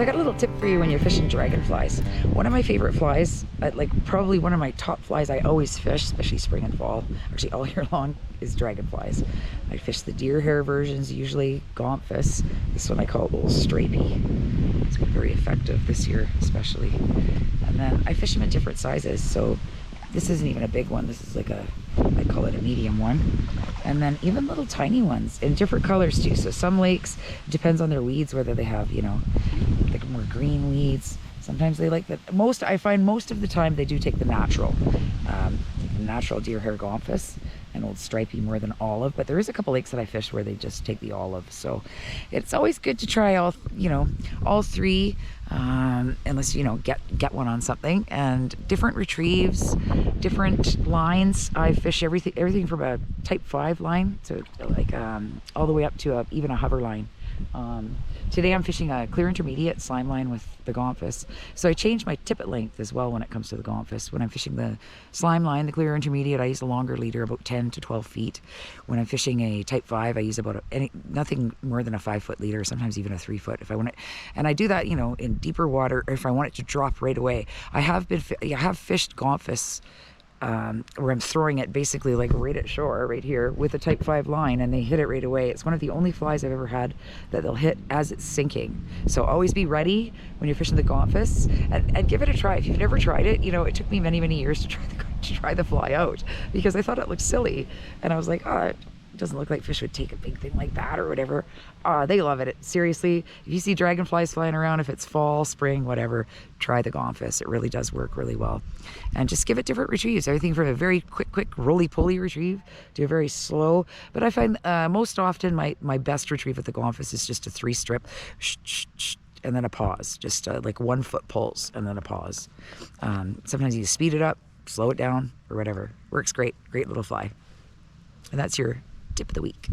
So I got a little tip for you when you're fishing dragonflies. One of my favorite flies, like probably one of my top flies I always fish, especially spring and fall, actually all year long, is dragonflies. I fish the deer hair versions, usually gomphoths. This one I call Old Stripey. It's been very effective this year, especially. And then I fish them in different sizes. So this isn't even a big one. This is like a, I call it a medium one. And then even little tiny ones in different colors too. So some lakes, depends on their weeds, whether they have, you know, like more green weeds. Sometimes they like the most, I find most of the time they do take the natural deer hair gomphoths and Old Stripey more than olive, but there is a couple lakes that I fish where they just take the olive. So it's always good to try all, you know, all three, unless, you know, get one on something. And different retrieves, different lines. I fish everything from a type 5 line to like all the way up to even a hover line. Today I'm fishing a clear intermediate slime line with the gomphoths. So I changed my tippet length as well when it comes to the gomphoths. When I'm fishing the slime line, the clear intermediate, I use a longer leader, about 10 to 12 feet. When I'm fishing a type 5, I use about nothing more than a 5-foot leader, sometimes even a 3-foot if I want it. And I do that, you know, in deeper water, or if I want it to drop right away. I have fished gomphoths where I'm throwing it basically like right at shore, right here, with a type 5 line, and they hit it right away. It's one of the only flies I've ever had that they'll hit as it's sinking. So always be ready when you're fishing the gomphoths, and give it a try. If you've never tried it, you know, it took me many years to try the fly out, because I thought it looked silly, and I was like, oh, it doesn't look like fish would take a big thing like that or whatever. They love it. Seriously, if you see dragonflies flying around, if it's fall, spring, whatever, try the gomphoths. It really does work really well. And just give it different retrieves. Everything from a very quick roly-poly retrieve to a very slow. But I find most often my best retrieve with the gomphoths is just a 3-strip, and then a pause. Just like 1-foot pulls and then a pause. Sometimes you speed it up, slow it down, or whatever. Works great. Great little fly. And that's your tip of the week.